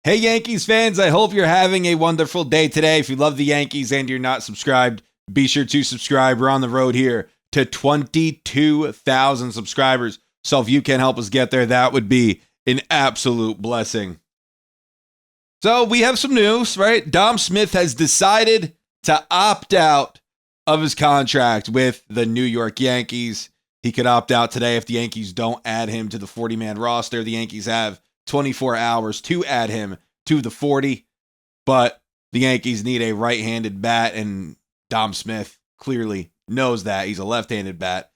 Hey, Yankees fans, I hope you're having a wonderful day today. If you love the Yankees and you're not subscribed, be sure to subscribe. We're on the road here to 22,000 subscribers. So if you can help us get there, that would be an absolute blessing. So we have some news, right? Dom Smith has decided to opt out of his contract with the New York Yankees. He could opt out today if the Yankees don't add him to the 40-man roster. The Yankees have 24 hours to add him to the 40, but the Yankees need a right-handed bat, and Dom Smith clearly knows that. He's a left-handed bat.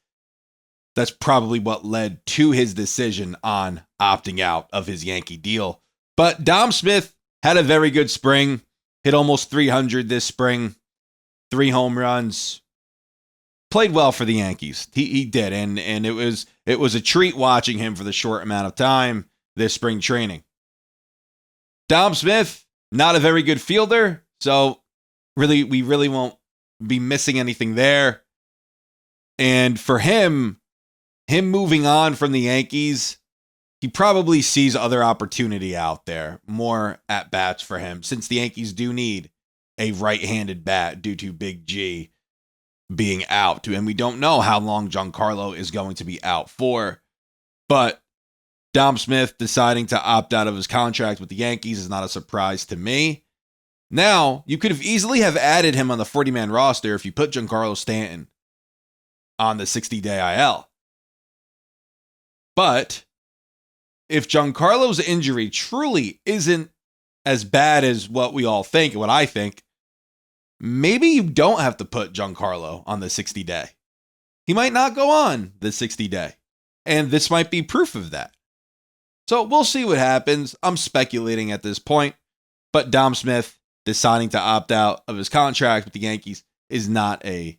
That's probably what led to his decision on opting out of his Yankee deal. But Dom Smith had a very good spring, hit almost 300 this spring, 3 home runs, played well for the Yankees. He did, and it was a treat watching him for the short amount of time this spring training. Dom Smith, not a very good fielder, so we really won't be missing anything there. And for him moving on from the Yankees, he probably sees other opportunity out there, more at-bats for him, since the Yankees do need a right-handed bat due to Big G being out. And we don't know how long Giancarlo is going to be out for, but Dom Smith deciding to opt out of his contract with the Yankees is not a surprise to me. Now, you could have easily have added him on the 40-man roster if you put Giancarlo Stanton on the 60-day IL. But if Giancarlo's injury truly isn't as bad as what we all think, what I think, maybe you don't have to put Giancarlo on the 60-day. He might not go on the 60-day. And this might be proof of that. So we'll see what happens. I'm speculating at this point, but Dom Smith deciding to opt out of his contract with the Yankees is not a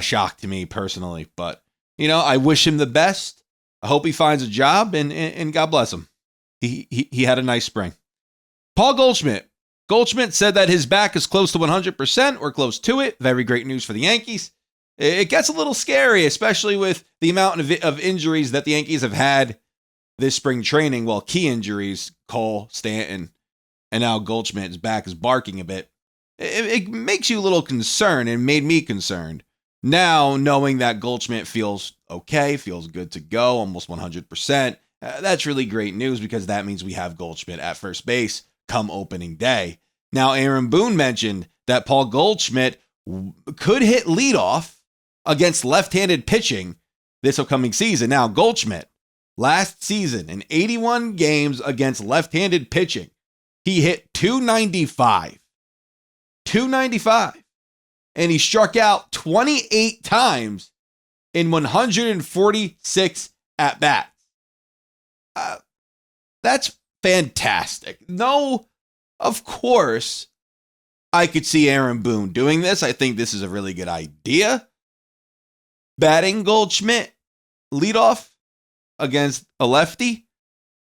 shock to me personally. But I wish him the best. I hope he finds a job, and God bless him. He had a nice spring. Paul Goldschmidt. Goldschmidt said that his back is close to 100% or close to it. Very great news for the Yankees. It gets a little scary, especially with the amount of injuries that the Yankees have had this spring training. Well, key injuries, Cole, Stanton, and now Goldschmidt's back is barking a bit. It makes you a little concerned, and made me concerned. Now, knowing that Goldschmidt feels okay, feels good to go, almost 100%, that's really great news because that means we have Goldschmidt at first base come opening day. Now, Aaron Boone mentioned that Paul Goldschmidt could hit leadoff against left-handed pitching this upcoming season. Now, Goldschmidt, last season, in 81 games against left-handed pitching, he hit .295. .295. And he struck out 28 times in 146 at-bats. That's fantastic. No, of course, I could see Aaron Boone doing this. I think this is a really good idea. Batting Goldschmidt leadoff against a lefty.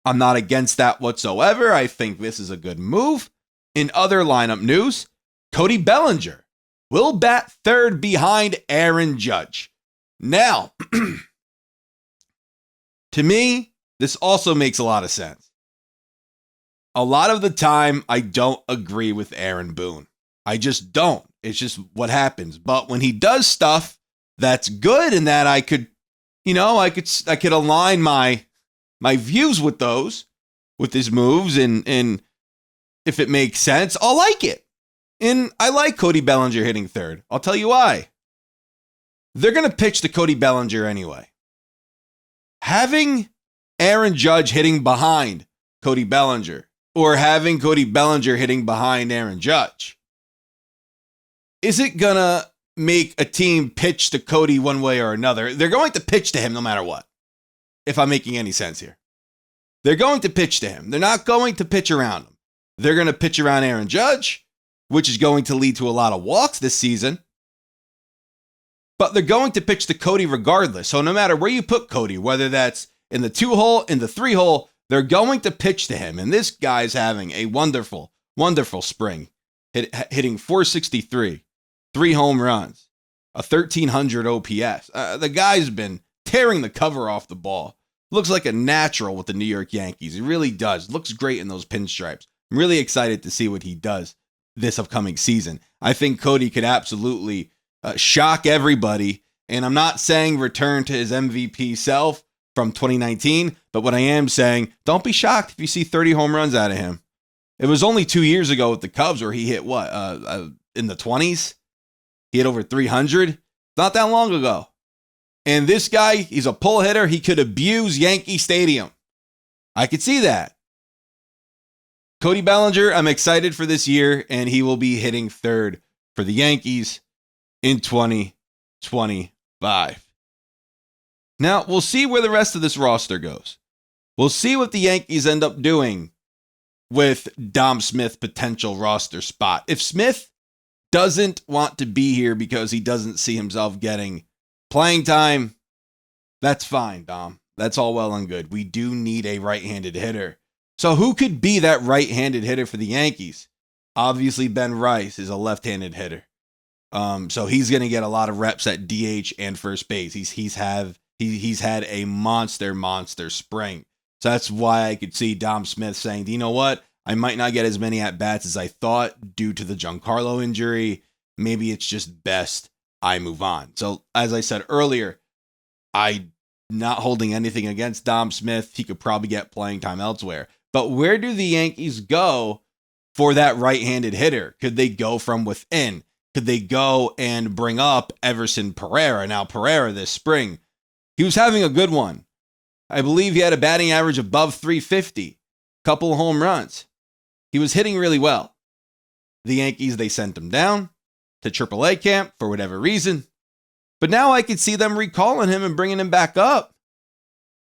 I'm not against that whatsoever. I think this is a good move. In other lineup news, Cody Bellinger will bat third behind Aaron Judge. Now, to me, this also makes a lot of sense. A lot of the time, I don't agree with Aaron Boone. I just don't. It's just what happens. But when he does stuff that's good and that I could align my views with those, with his moves, and if it makes sense, I'll like it. And I like Cody Bellinger hitting third. I'll tell you why. They're going to pitch to Cody Bellinger anyway. Having Aaron Judge hitting behind Cody Bellinger or having Cody Bellinger hitting behind Aaron Judge, is it going to make a team pitch to Cody one way or another? They're going to pitch to him no matter what, if I'm making any sense here. They're going to pitch to him. They're not going to pitch around him. They're going to pitch around Aaron Judge, which is going to lead to a lot of walks this season. But they're going to pitch to Cody regardless. So no matter where you put Cody, whether that's in the 2-hole, in the 3-hole, they're going to pitch to him. And this guy's having a wonderful, wonderful spring, hitting .463, 3 home runs, a 1,300 OPS. The guy's been tearing the cover off the ball Looks like a natural with the New York Yankees. It really does. Looks great in those pinstripes. I'm really excited to see what he does this upcoming season. I think Cody could absolutely shock everybody. And I'm not saying return to his MVP self from 2019, but what I am saying, don't be shocked if you see 30 home runs out of him. It was only 2 years ago with the Cubs where he hit in the 20s? He hit over 300. Not that long ago. And this guy, he's a pull hitter. He could abuse Yankee Stadium. I could see that. Cody Bellinger, I'm excited for this year, and he will be hitting third for the Yankees in 2025. Now, we'll see where the rest of this roster goes. We'll see what the Yankees end up doing with Dom Smith's potential roster spot. If Smith doesn't want to be here because he doesn't see himself getting playing time, that's fine, Dom. That's all well and good. We do need a right-handed hitter. So who could be that right-handed hitter for the Yankees? Obviously, Ben Rice is a left-handed hitter. So he's going to get a lot of reps at DH and first base. He's had a monster spring. So that's why I could see Dom Smith saying, you know what? I might not get as many at-bats as I thought due to the Giancarlo injury. Maybe it's just best I move on. So as I said earlier, I'm not holding anything against Dom Smith. He could probably get playing time elsewhere. But where do the Yankees go for that right-handed hitter? Could they go from within? Could they go and bring up Everson Pereira? Now, Pereira this spring, he was having a good one. I believe he had a batting average above 350, couple of home runs. He was hitting really well. The Yankees, they sent him down to AAA camp for whatever reason. But now I could see them recalling him and bringing him back up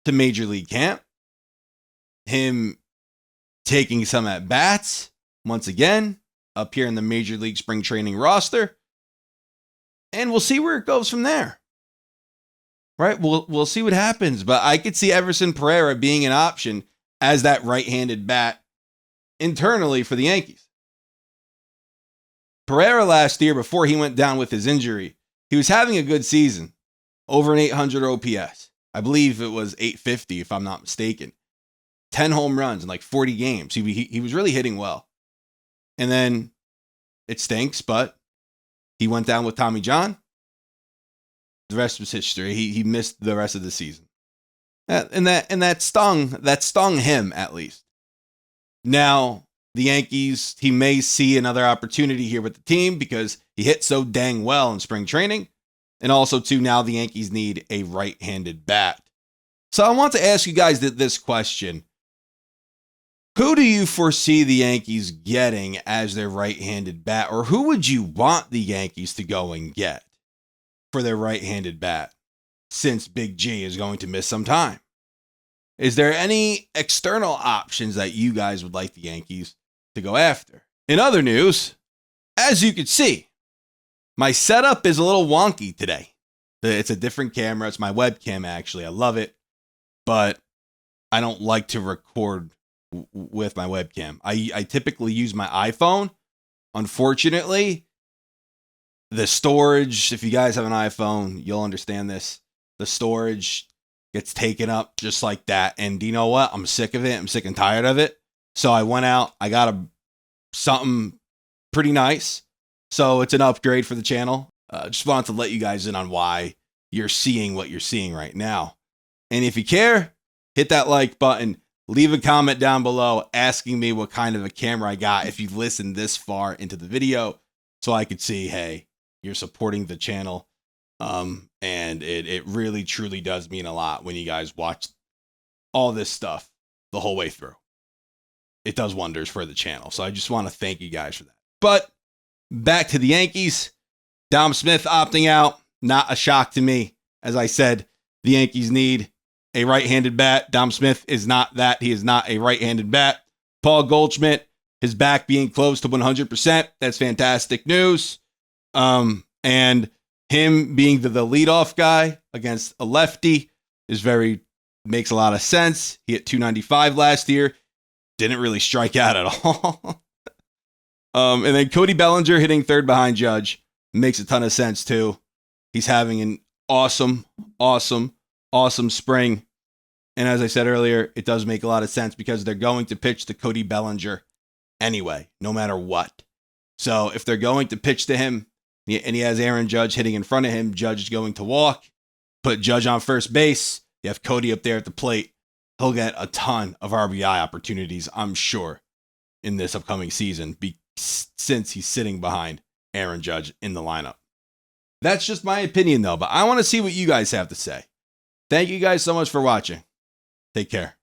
to Major League camp. Him taking some at-bats once again up here in the Major League spring training roster. And we'll see where it goes from there. Right? We'll see what happens. But I could see Everson Pereira being an option as that right-handed bat internally for the Yankees. Pereira last year, before he went down with his injury, he was having a good season. Over an 800 OPS. I believe it was 850 if I'm not mistaken. 10 home runs in like 40 games. He was really hitting well. And then it stinks, but he went down with Tommy John. The rest was history. He missed the rest of the season. And that stung him at least. Now, the Yankees, he may see another opportunity here with the team because he hit so dang well in spring training. And also, too, now the Yankees need a right-handed bat. So I want to ask you guys this question. Who do you foresee the Yankees getting as their right-handed bat? Or who would you want the Yankees to go and get for their right-handed bat since Big G is going to miss some time? Is there any external options that you guys would like the Yankees to go after? In other news, as you can see, my setup is a little wonky today. It's a different camera. It's my webcam, actually. I love it, but I don't like to record with my webcam. I typically use my iPhone. Unfortunately, the storage, if you guys have an iPhone, you'll understand this. The storage gets taken up just like that. And do you know what? I'm sick of it. I'm sick and tired of it. So I went out. I got something pretty nice. So it's an upgrade for the channel. Just wanted to let you guys in on why you're seeing what you're seeing right now. And if you care, hit that like button. Leave a comment down below asking me what kind of a camera I got if you've listened this far into the video so I could see, hey, you're supporting the channel. And it really, truly does mean a lot when you guys watch all this stuff the whole way through. It does wonders for the channel. So I just want to thank you guys for that. But back to the Yankees. Dom Smith opting out. Not a shock to me. As I said, the Yankees need a right-handed bat. Dom Smith is not that. He is not a right-handed bat. Paul Goldschmidt, his back being close to 100%. That's fantastic news. And him being the leadoff guy against a lefty makes a lot of sense. He hit 295 last year. Didn't really strike out at all. And then Cody Bellinger hitting third behind Judge makes a ton of sense too. He's having an awesome spring. And as I said earlier, it does make a lot of sense because they're going to pitch to Cody Bellinger anyway, no matter what. So if they're going to pitch to him and he has Aaron Judge hitting in front of him, Judge is going to walk, put Judge on first base. You have Cody up there at the plate. He'll get a ton of RBI opportunities, I'm sure, in this upcoming season since he's sitting behind Aaron Judge in the lineup. That's just my opinion, though, but I want to see what you guys have to say. Thank you guys so much for watching. Take care.